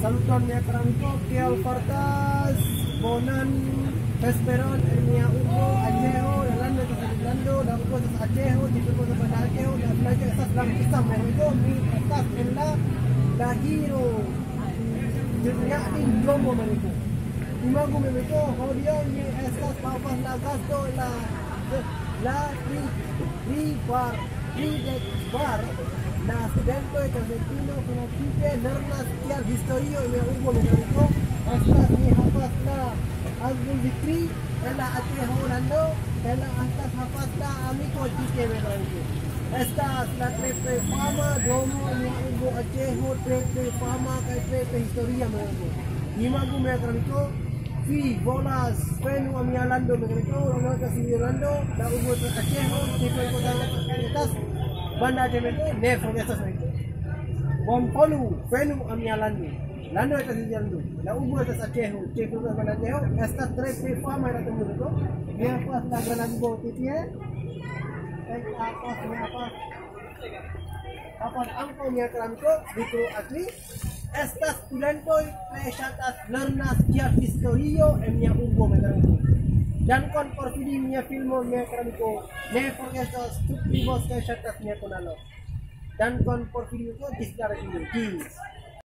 Saluton mia Franco, que ofertas bonan Vesperon, mia Ugo, Ajeho, Yolanda Casalando, la Ugo de Ajeho, Tipo de Panajeho, la playa estas blanquistas, México, mi estás en la giro. Dia in Jomo México. Imago México, Jodion, mi estas papas la gasto la bar na studento de Argentino como kipe lernas kial historio y Ugo México. Estas mi hapas la album Victory, ela ate Holando, ela estas hapas la amigo kipe México. Estas la trepe fama, domo, mi Ugo Ajeho, trepe fama, trepe historia México. Imago México, fi bolas, fenu a mi Alando México, lo que si Orlando, la Ugo Ajeho, tipo de cosas, banda de México, nefro de estas México. Bon polu, fenu a mi Alando. Lando esta sijando, la Ugo esta Ajeho, tipo de Ajeho, estas trepe fama era México. Dia pas la Granada titie. Apa angko mia Franco, dito asli. Estas studentoj tre ŝatas lernas kiel historio en mia urbo Mekriko. Dankon por vidi mia filmo Mekriko. Ne forgesos subskribos kaj ŝatas mia kanalo. Dankon por vidi ĝis la revido.